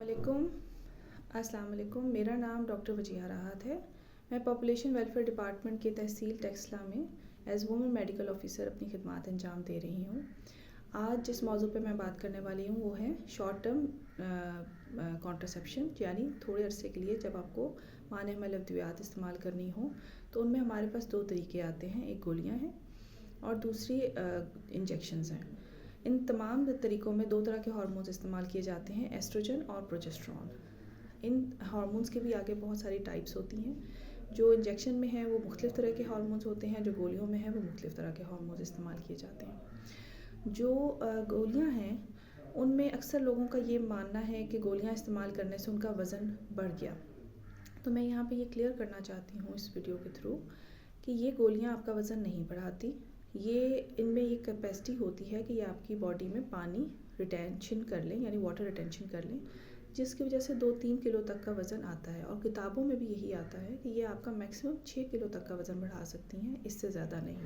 علیکم السلام علیکم. میرا نام ڈاکٹر وجیہہ راحت ہے. میں پاپولیشن ویلفیئر ڈپارٹمنٹ کے تحصیل ٹیکسلا میں ایز وومن میڈیکل آفیسر اپنی خدمات انجام دے رہی ہوں. آج جس موضوع پہ میں بات کرنے والی ہوں وہ ہے شارٹ ٹرم کانٹرسیپشن، یعنی تھوڑے عرصے کے لیے جب آپ کو مانع حمل ادویات استعمال کرنی ہوں تو ان میں ہمارے پاس دو طریقے آتے ہیں. ایک گولیاں ہیں اور دوسری انجیکشنز ہیں. ان تمام طریقوں میں دو طرح کے ہارمونز استعمال کیے جاتے ہیں، ایسٹروجن اور پروجسٹرون. ان ہارمونز کے بھی آگے بہت ساری ٹائپس ہوتی ہیں. جو انجیکشن میں ہیں وہ مختلف طرح کے ہارمونز ہوتے ہیں، جو گولیوں میں ہیں وہ مختلف طرح کے ہارمونز استعمال کیے جاتے ہیں. جو گولیاں ہیں ان میں اکثر لوگوں کا یہ ماننا ہے کہ گولیاں استعمال کرنے سے ان کا وزن بڑھ گیا. تو میں یہاں پہ یہ کلیئر کرنا چاہتی ہوں اس ویڈیو کے تھرو کہ یہ گولیاں آپ کا وزن نہیں بڑھاتی. یہ ان میں یہ کیپیسٹی ہوتی ہے کہ یہ آپ کی باڈی میں پانی ریٹینشن کر لیں، یعنی واٹر ریٹینشن کر لیں، جس کی وجہ سے 2-3 کلو تک کا وزن آتا ہے. اور کتابوں میں بھی یہی آتا ہے کہ یہ آپ کا میکسیمم 6 کلو تک کا وزن بڑھا سکتی ہیں، اس سے زیادہ نہیں.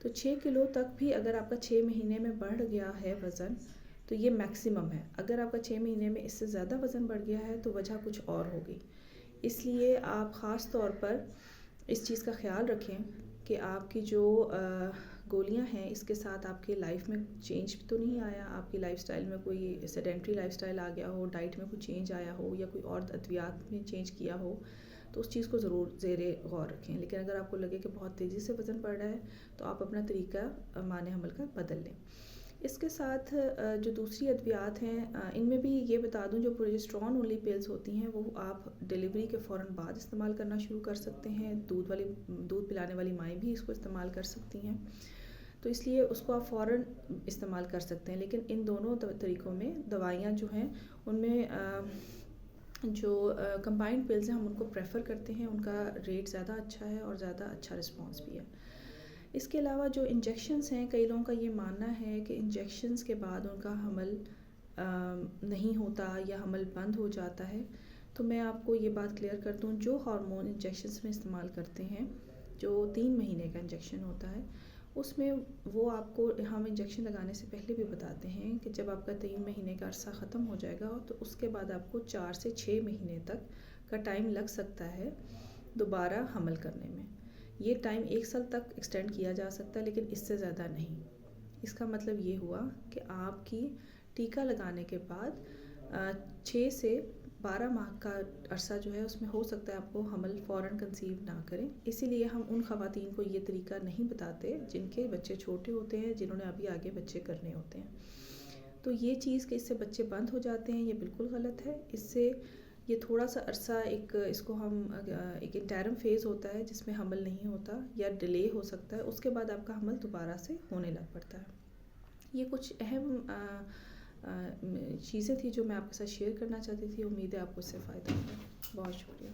تو 6 کلو تک بھی اگر آپ کا 6 مہینے میں بڑھ گیا ہے وزن تو یہ میکسیمم ہے. اگر آپ کا 6 مہینے میں اس سے زیادہ وزن بڑھ گیا ہے تو وجہ کچھ اور ہوگی. اس لیے آپ خاص طور پر اس چیز کا خیال رکھیں کہ آپ کی جو گولیاں ہیں اس کے ساتھ آپ کے لائف میں چینج تو نہیں آیا، آپ کی لائف سٹائل میں کوئی سیڈنٹری لائف سٹائل آ گیا ہو، ڈائٹ میں کوئی چینج آیا ہو یا کوئی اور ادویات میں چینج کیا ہو تو اس چیز کو ضرور زیر غور رکھیں. لیکن اگر آپ کو لگے کہ بہت تیزی سے وزن بڑھ رہا ہے تو آپ اپنا طریقہ مانع حمل کا بدل لیں. اس کے ساتھ جو دوسری ادویات ہیں ان میں بھی یہ بتا دوں، جو پروجسٹرون اونلی پیلز ہوتی ہیں وہ آپ ڈیلیوری کے فوراً بعد استعمال کرنا شروع کر سکتے ہیں. دودھ پلانے والی مائیں بھی اس کو استعمال کر سکتی ہیں، تو اس لیے اس کو آپ فوراً استعمال کر سکتے ہیں. لیکن ان دونوں طریقوں میں دوائیاں جو ہیں ان میں جو کمبائنڈ پلز ہیں ہم ان کو پریفر کرتے ہیں. ان کا ریٹ زیادہ اچھا ہے اور زیادہ اچھا رسپانس بھی ہے. اس کے علاوہ جو انجیکشنز ہیں، کئی لوگوں کا یہ ماننا ہے کہ انجیکشنز کے بعد ان کا حمل نہیں ہوتا یا حمل بند ہو جاتا ہے. تو میں آپ کو یہ بات کلیئر کر دوں، جو ہارمون انجیکشنز میں استعمال کرتے ہیں، جو 3 مہینے کا انجیکشن ہوتا ہے اس میں وہ آپ کو ہم انجیکشن لگانے سے پہلے بھی بتاتے ہیں کہ جب آپ کا 3 مہینے کا عرصہ ختم ہو جائے گا تو اس کے بعد آپ کو 4 سے 6 مہینے تک کا ٹائم لگ سکتا ہے دوبارہ حمل کرنے میں. یہ ٹائم 1 سال تک ایکسٹینڈ کیا جا سکتا ہے لیکن اس سے زیادہ نہیں. اس کا مطلب یہ ہوا کہ آپ کی ٹیکہ لگانے کے بعد 6 سے 12 ماہ کا عرصہ جو ہے اس میں ہو سکتا ہے آپ کو حمل فوراً کنسیو نہ کریں. اسی لیے ہم ان خواتین کو یہ طریقہ نہیں بتاتے جن کے بچے چھوٹے ہوتے ہیں، جنہوں نے ابھی آگے بچے کرنے ہوتے ہیں. تو یہ چیز کہ اس سے بچے بند ہو جاتے ہیں یہ بالکل غلط ہے. اس سے یہ تھوڑا سا عرصہ اس کو ہم ایک انٹرم فیز ہوتا ہے جس میں حمل نہیں ہوتا یا ڈیلے ہو سکتا ہے، اس کے بعد آپ کا حمل دوبارہ سے ہونے لگ پڑتا ہے. یہ کچھ اہم چیزیں تھیں جو میں آپ کے ساتھ شیئر کرنا چاہتی تھی. امید ہے آپ کو اس سے فائدہ ہوگا. بہت شکریہ.